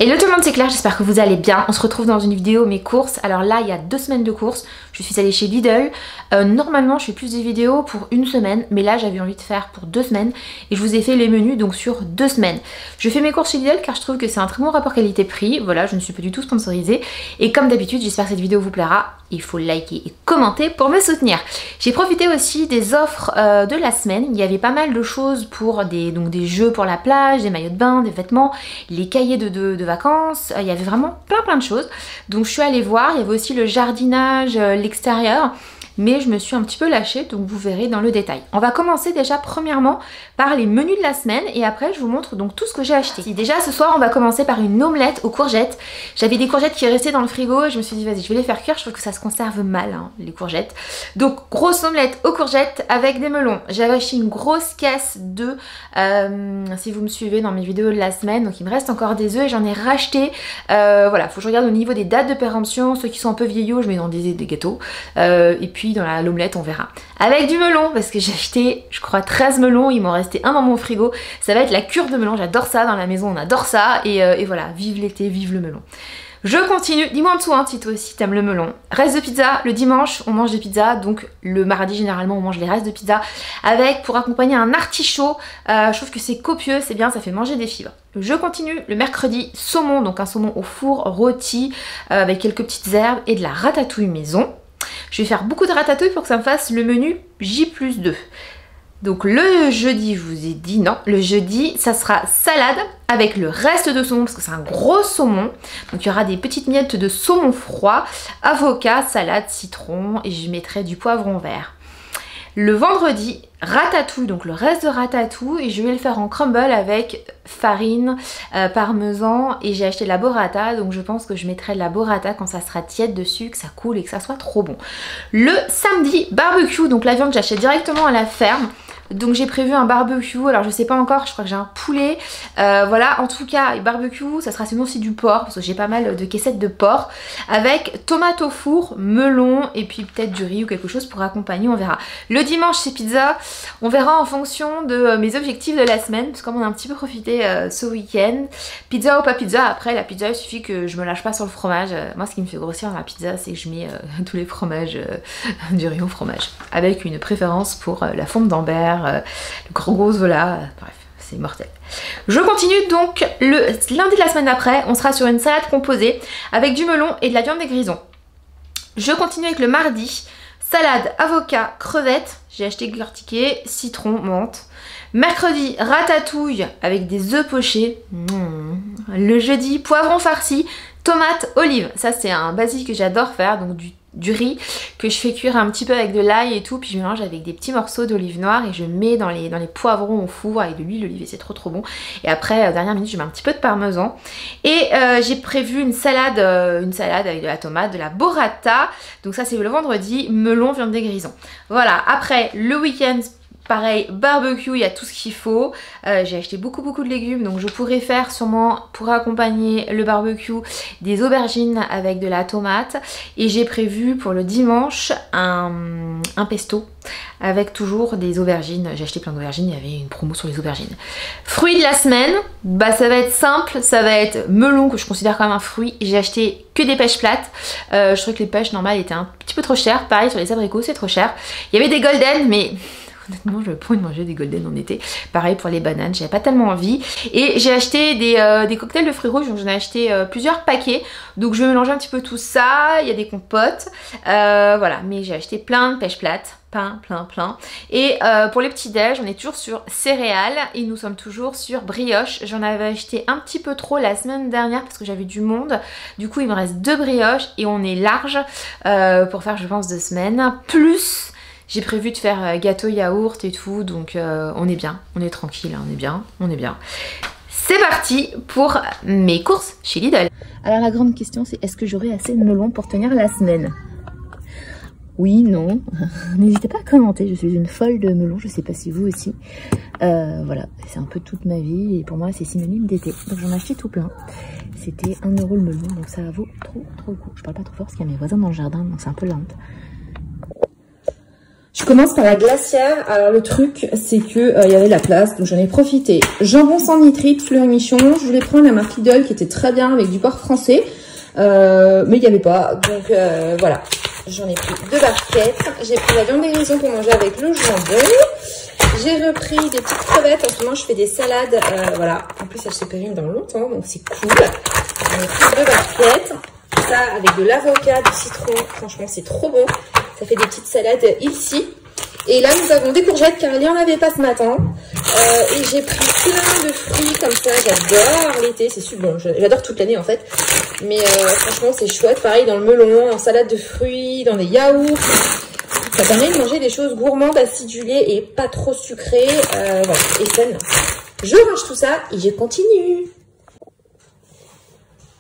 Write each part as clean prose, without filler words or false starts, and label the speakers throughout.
Speaker 1: Hello tout le monde, c'est Claire, j'espère que vous allez bien. On se retrouve dans une vidéo mes courses. Alors là il y a 2 semaines de courses, je suis allée chez Lidl. Normalement je fais plus des vidéos pour 1 semaine, mais là j'avais envie de faire pour 2 semaines et je vous ai fait les menus donc sur 2 semaines. Je fais mes courses chez Lidl car je trouve que c'est un très bon rapport qualité-prix. Voilà, je ne suis pas du tout sponsorisée et comme d'habitude j'espère que cette vidéo vous plaira. Il faut liker et commenter pour me soutenir. J'ai profité aussi des offres de la semaine. Il y avait pas mal de choses pour des jeux pour la plage, des maillots de bain, des vêtements, les cahiers de vacances. Il y avait vraiment plein de choses. Donc je suis allée voir. Il y avait aussi le jardinage, l'extérieur. Mais je me suis un petit peu lâchée, donc vous verrez dans le détail. On va commencer déjà premièrement par les menus de la semaine et après je vous montre donc tout ce que j'ai acheté. Déjà ce soir on va commencer par une omelette aux courgettes. J'avais des courgettes qui restaient dans le frigo et je me suis dit vas-y je vais les faire cuire, je trouve que ça se conserve mal hein, les courgettes. Donc grosse omelette aux courgettes avec des melons. J'avais acheté une grosse caisse d'œufs si vous me suivez dans mes vidéos de la semaine, donc il me reste encore des œufs et j'en ai racheté. Voilà, faut que je regarde au niveau des dates de péremption, ceux qui sont un peu vieillots je mets dans des gâteaux et puis dans l'omelette on verra. Avec du melon parce que j'ai acheté je crois 13 melons, il m'en restait un dans mon frigo. Ça va être la cure de melon, j'adore ça dans la maison, on adore ça et voilà, vive l'été, vive le melon. Je continue, dis-moi en dessous hein, si toi aussi t'aimes le melon. Reste de pizza, le dimanche on mange des pizzas, donc le mardi généralement on mange les restes de pizza avec pour accompagner un artichaut. Je trouve que c'est copieux, c'est bien, ça fait manger des fibres. Je continue le mercredi, saumon, donc un saumon au four rôti avec quelques petites herbes et de la ratatouille maison. Je vais faire beaucoup de ratatouille pour que ça me fasse le menu J+2. Donc le jeudi, je vous ai dit non, le jeudi ça sera salade avec le reste de saumon parce que c'est un gros saumon. Donc il y aura des petites miettes de saumon froid, avocat, salade, citron et je mettrai du poivron vert. Le vendredi, ratatouille, donc le reste de ratatouille et je vais le faire en crumble avec farine, parmesan et j'ai acheté de la burrata donc je pense que je mettrai de la burrata quand ça sera tiède dessus, que ça coule et que ça soit trop bon. Le samedi, barbecue, donc la viande j'achète directement à la ferme. Donc j'ai prévu un barbecue, alors je sais pas encore, je crois que j'ai un poulet, voilà, en tout cas barbecue, ça sera sinon aussi du porc, parce que j'ai pas mal de caissettes de porc, avec tomate au four, melon, et puis peut-être du riz ou quelque chose pour accompagner, on verra. Le dimanche c'est pizza, on verra en fonction de mes objectifs de la semaine, parce que comme on a un petit peu profité ce week-end, pizza ou pas pizza, après la pizza il suffit que je me lâche pas sur le fromage, moi ce qui me fait grossir dans la pizza c'est que je mets tous les fromages du rayon fromage, avec une préférence pour la fonte d'Ambert, le gros voilà, bref, c'est mortel. Je continue donc le lundi de la semaine d'après, on sera sur une salade composée avec du melon et de la viande des grisons. Je continue avec le mardi, salade, avocat, crevettes, j'ai acheté décortiqué, citron, menthe. Mercredi, ratatouille avec des œufs pochés. Le jeudi, poivron farci, tomates, olives. Ça c'est un basique que j'adore faire, donc du riz que je fais cuire un petit peu avec de l'ail et tout, puis je mélange avec des petits morceaux d'olive noire et je mets dans les poivrons au four avec de l'huile d'olive et c'est trop bon. Et après, dernière minute, je mets un petit peu de parmesan. Et j'ai prévu une salade avec de la tomate, de la burrata. Donc ça c'est le vendredi, melon, viande des grisons. Voilà, après le week-end, pareil, barbecue, il y a tout ce qu'il faut. J'ai acheté beaucoup de légumes, donc je pourrais faire sûrement pour accompagner le barbecue des aubergines avec de la tomate. Et j'ai prévu pour le dimanche un pesto avec toujours des aubergines. J'ai acheté plein d'aubergines, il y avait une promo sur les aubergines. Fruits de la semaine, bah ça va être simple, ça va être melon que je considère comme un fruit. J'ai acheté que des pêches plates. Je trouvais que les pêches normales étaient un petit peu trop chères. Pareil sur les abricots, c'est trop cher. Il y avait des golden, mais honnêtement, je vais pas manger des golden en été. Pareil pour les bananes, j'avais pas tellement envie. Et j'ai acheté des cocktails de fruits rouges, donc j'en ai acheté plusieurs paquets. Donc je vais mélanger un petit peu tout ça. Il y a des compotes. Voilà, mais j'ai acheté plein de pêches plates. Plein. Et pour les petits déj, on est toujours sur céréales et nous sommes toujours sur brioche. J'en avais acheté un petit peu trop la semaine dernière parce que j'avais du monde. Du coup, il me reste 2 brioches et on est large pour faire, je pense, 2 semaines. Plus, j'ai prévu de faire gâteau yaourt et tout, donc on est bien, on est tranquille, on est bien. C'est parti pour mes courses chez Lidl. Alors la grande question c'est est-ce que j'aurai assez de melon pour tenir la semaine? Oui, non. N'hésitez pas à commenter, je suis une folle de melon, je sais pas si vous aussi. Voilà, c'est un peu toute ma vie et pour moi c'est synonyme d'été. Donc j'en ai acheté tout plein. C'était 1 € le melon, donc ça vaut trop le coup. Je parle pas trop fort parce qu'il y a mes voisins dans le jardin, donc c'est un peu lente. Je
Speaker 2: Je commence par la glacière. Alors le truc, c'est que il y avait de la place, donc j'en ai profité. Jambon sans nitrite, fleur michon. Je voulais prendre la marque Lidl qui était très bien avec du porc français, mais il n'y avait pas. Donc voilà, j'en ai pris 2 barquettes. J'ai pris la viande d'hérison pour manger avec le jambon. J'ai repris des petites crevettes. En ce moment, je fais des salades. Voilà. En plus, elles se périment dans longtemps, donc c'est cool. J'en ai pris 2 barquettes. Ça, avec de l'avocat, du citron. Franchement, c'est trop bon. Ça fait des petites salades ici. Et là, nous avons des courgettes car il n'y en avait pas ce matin. Et j'ai pris plein de fruits comme ça. J'adore l'été. C'est super bon. J'adore toute l'année en fait. Mais franchement, c'est chouette. Pareil dans le melon, en salade de fruits, dans des yaourts. Ça permet de manger des choses gourmandes, acidulées et pas trop sucrées. Voilà. Et saines. Je range tout ça et je continue.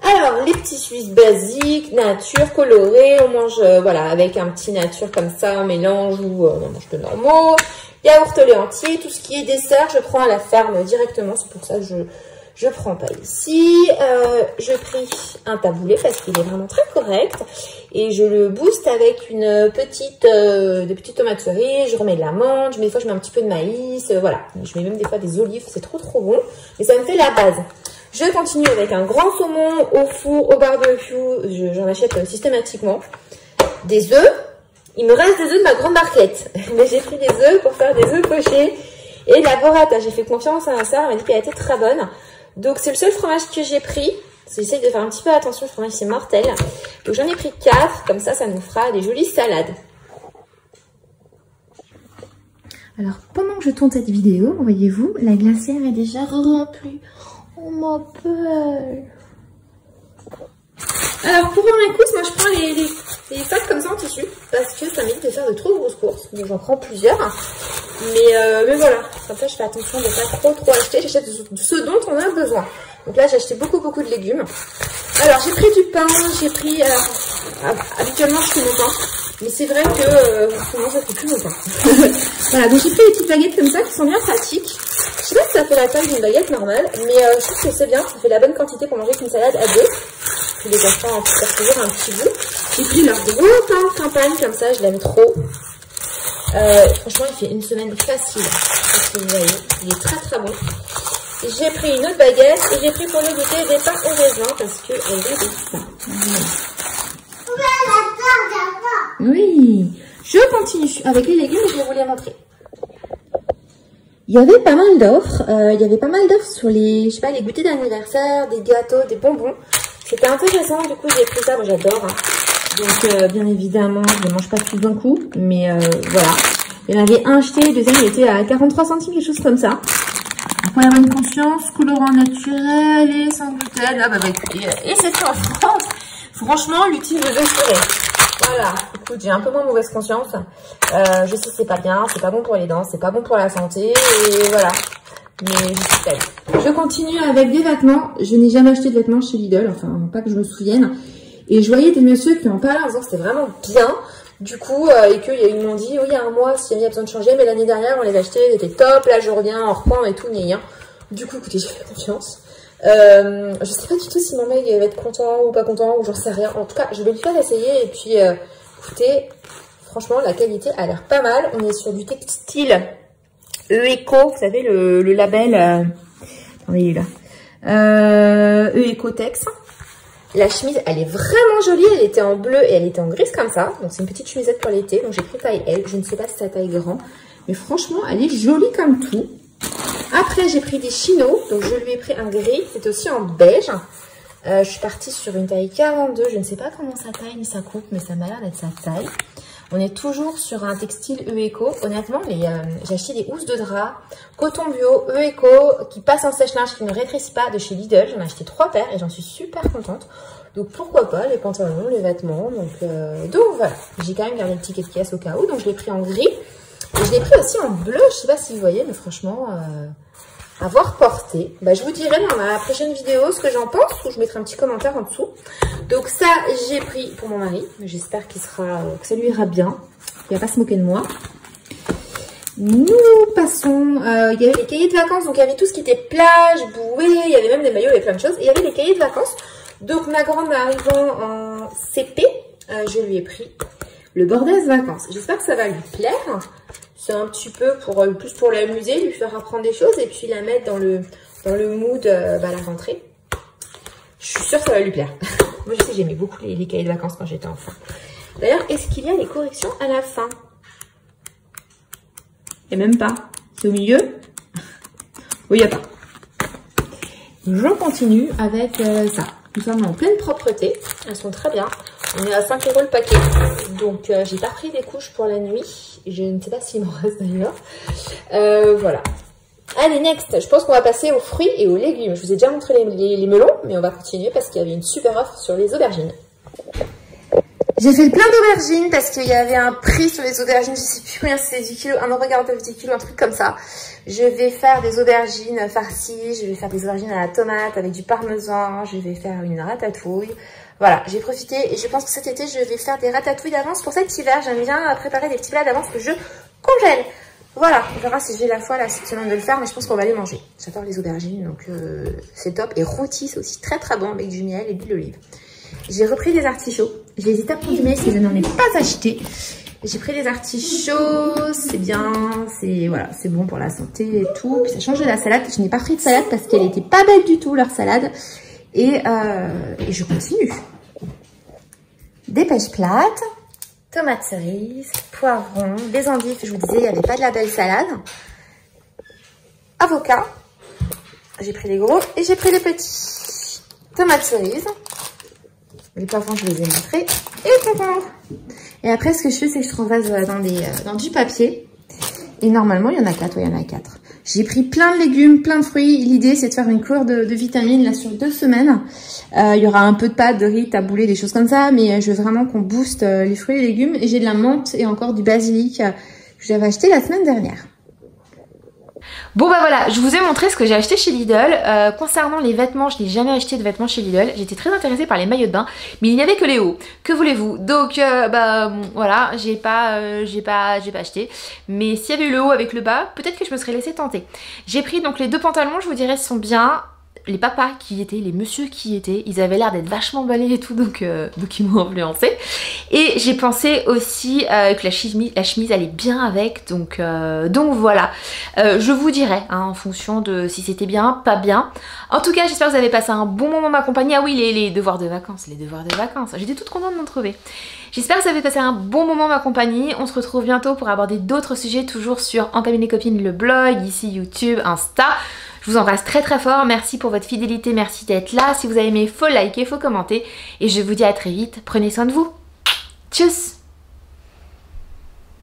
Speaker 2: Alors, les petits Suisses basiques, nature, colorés, on mange, voilà, avec un petit nature comme ça, on mélange ou on mange de normaux. Yaourt au lait entier, tout ce qui est dessert, je prends à la ferme directement, c'est pour ça que je prends pas ici. Je prie un taboulé parce qu'il est vraiment très correct. Et je le booste avec une petite, des petites tomates cerises, je remets de l'amande, des fois je mets un petit peu de maïs, voilà. Je mets même des fois des olives, c'est trop bon. Mais ça me fait la base. Je continue avec un grand saumon au four, au barbecue. J'en achète systématiquement. Des œufs. Il me reste des œufs de ma grande barquette. Mais j'ai pris des œufs pour faire des œufs pochés. Et la burrata. J'ai fait confiance à ma soeur. Elle m'a dit qu'elle était très bonne. Donc c'est le seul fromage que j'ai pris. J'essaie de faire un petit peu attention. Le fromage c'est mortel. Donc j'en ai pris 4. Comme ça nous fera des jolies salades.
Speaker 1: Alors pendant que je tourne cette vidéo, voyez-vous, la glacière est déjà remplie. Oh ma belle.
Speaker 2: Alors pour mes courses, moi je prends les sacs comme ça en tissu parce que ça m'évite de faire de trop grosses courses. Donc j'en prends plusieurs. Mais voilà, comme ça je fais attention de ne pas trop acheter. J'achète ce dont on a besoin. Donc là j'ai acheté beaucoup de légumes. Alors j'ai pris du pain, j'ai pris... habituellement je fais mon pain. Mais c'est vrai que en ce moment ça fait plus mon pain. Voilà, donc j'ai pris des petites baguettes comme ça qui sont bien pratiques. Je sais pas si ça fait la taille d'une baguette normale, mais je trouve que c'est bien, ça fait la bonne quantité pour manger une salade à 2. Puis les enfants en faire toujours un petit bout. J'ai pris leur gros pain de campagne comme ça, je l'aime trop. Franchement, il fait une semaine facile. Parce que vous voyez, il est très bon. J'ai pris une autre baguette et j'ai pris pour le goûter des pains au raisin parce que elles ont des pains. Oui, je continue avec les légumes et je vais vous les montrer. Il y avait pas mal d'offres. Sur les, je sais pas, les goûters d'anniversaire, des gâteaux, des bonbons. C'était intéressant. Du coup, j'ai pris ça. Moi, j'adore. Donc, bien évidemment, je ne mange pas tout d'un coup. Mais voilà. Il y en avait un acheté. Le deuxième, il était à 43 centimes, quelque chose comme ça. Pour la bonne conscience, colorant naturel et sans gluten. Ah bah écoutez, et c'était en France. Franchement, l'utile de assurer. Voilà, écoute, j'ai un peu moins mauvaise conscience. Je sais que c'est pas bien, c'est pas bon pour les dents, c'est pas bon pour la santé, et voilà. Mais je suis faite. Je continue avec des vêtements. Je n'ai jamais acheté de vêtements chez Lidl, enfin, pas que je me souvienne. Et je voyais des messieurs qui en parlaient en disant que c'était vraiment bien. Du coup, et qu'ils m'ont dit, oui, il y a un mois, s'il y a besoin de changer, mais l'année dernière, on les achetait, ils étaient top, là, je reviens, on reprend et tout, rien. Du coup, écoutez, j'ai fait confiance. Je sais pas du tout si mon mec va être content ou pas content, ou j'en sais rien. En tout cas, je vais lui faire essayer, et puis, écoutez, franchement, la qualité a l'air pas mal. On est sur du textile E-Eco, vous savez, le label, attendez, il est là. E-Eco-Tex. La chemise, elle est vraiment jolie. Elle était en bleu et elle était en grise comme ça. Donc, c'est une petite chemisette pour l'été. Donc, j'ai pris taille L. Je ne sais pas si c'est taille grand. Mais franchement, elle est jolie comme tout. Après, j'ai pris des chinos. Donc, je lui ai pris un gris. C'est aussi en beige. Je suis partie sur une taille 42. Je ne sais pas comment ça taille ni ça coupe. Mais ça m'a l'air d'être sa taille. On est toujours sur un textile E-Eco. Honnêtement, j'ai acheté des housses de drap, coton bio, E-Eco, qui passent en sèche-linge, qui ne rétrécit pas, de chez Lidl. J'en ai acheté 3 paires et j'en suis super contente. Donc pourquoi pas, les pantalons, les vêtements. Donc voilà, j'ai quand même gardé le ticket de caisse au cas où. Donc je l'ai pris en gris. Et je l'ai pris aussi en bleu. Je sais pas si vous voyez, mais franchement, à voir porter. Bah, je vous dirai dans ma prochaine vidéo ce que j'en pense, ou je mettrai un petit commentaire en dessous. Donc ça, j'ai pris pour mon mari. J'espère que ça lui ira bien. Il va pas se moquer de moi. Nous passons. Il y avait les cahiers de vacances. Donc il y avait tout ce qui était plage, bouée. Il y avait même des maillots, il y avait plein de choses. Et il y avait les cahiers de vacances. Donc ma grande arrivant en CP, je lui ai pris le Bordesse Vacances. J'espère que ça va lui plaire. C'est un petit peu plus pour l'amuser, lui faire apprendre des choses et puis la mettre dans le mood à la rentrée. Je suis sûre que ça va lui plaire. Moi, je sais, j'aimais beaucoup les cahiers de vacances quand j'étais enfant. D'ailleurs, est-ce qu'il y a des corrections à la fin? Et même pas. C'est au milieu? Oui, il n'y a pas. Je continue avec ça. Nous sommes en pleine propreté. Elles sont très bien. On est à 5 € le paquet. Donc, j'ai pas pris des couches pour la nuit. Je ne sais pas s'il m'en reste d'ailleurs. Voilà. Allez, next. Je pense qu'on va passer aux fruits et aux légumes. Je vous ai déjà montré les melons, mais on va continuer parce qu'il y avait une super offre sur les aubergines. J'ai fait plein d'aubergines parce qu'il y avait un prix sur les aubergines, je sais plus combien c'est, 10 kg, 1,49 € 10 kg, un truc comme ça. Je vais faire des aubergines farcies, je vais faire des aubergines à la tomate avec du parmesan, je vais faire une ratatouille. Voilà, j'ai profité et je pense que cet été, je vais faire des ratatouilles d'avance pour cet hiver. J'aime bien préparer des petits plats d'avance que je congèle. Voilà, on verra si j'ai la foi là cette semaine de le faire, mais je pense qu'on va les manger. J'adore les aubergines, donc c'est top. Et rôti, c'est aussi très très bon avec du miel et de l'huile d'olive. J'ai repris des artichauts. Je les ai tapés du mail si je n'en ai pas acheté. J'ai pris des artichauts, c'est bien, voilà, c'est bon pour la santé et tout. Puis ça change de la salade. Je n'ai pas pris de salade parce qu'elle n'était pas belle du tout, leur salade. Et je continue. Des pêches plates, tomates cerises, poivrons, des endives. Je vous disais, il n'y avait pas de la belle salade. Avocat. J'ai pris les gros et j'ai pris les petits. Tomates cerises. Les poivrons, je les ai montrés. Et concombre. Et après, ce que je fais, c'est que je transvase dans du papier. Et normalement, il y en a 4. Oui, il y en a 4. J'ai pris plein de légumes, plein de fruits. L'idée, c'est de faire une cure de vitamines là sur 2 semaines. Il y aura un peu de pâtes, de riz, taboulé, des choses comme ça. Mais je veux vraiment qu'on booste les fruits et les légumes. Et j'ai de la menthe et encore du basilic que j'avais acheté la semaine dernière.
Speaker 1: Bon bah voilà, je vous ai montré ce que j'ai acheté chez Lidl. Concernant les vêtements, je n'ai jamais acheté de vêtements chez Lidl. J'étais très intéressée par les maillots de bain, mais il n'y avait que les hauts. Que voulez-vous? Donc voilà, j'ai pas acheté. Mais s'il y avait eu le haut avec le bas, peut-être que je me serais laissée tenter. J'ai pris donc les 2 pantalons, je vous dirais, sont bien. Les papas qui y étaient, les messieurs qui y étaient, ils avaient l'air d'être vachement emballés et tout, donc ils m'ont influencé. Et j'ai pensé aussi que la chemise allait bien avec, donc voilà. Je vous dirai hein, en fonction de si c'était bien, pas bien. En tout cas, j'espère que vous avez passé un bon moment ma compagnie. Ah oui, les devoirs de vacances, J'étais toute contente d'en trouver. J'espère que vous avez passé un bon moment ma compagnie. On se retrouve bientôt pour aborder d'autres sujets, toujours sur En Famille les Copines, le blog, ici YouTube, Insta. Je vous embrasse très très fort, merci pour votre fidélité, merci d'être là. Si vous avez aimé, faut liker, faut commenter. Et je vous dis à très vite, prenez soin de vous. Tchuss!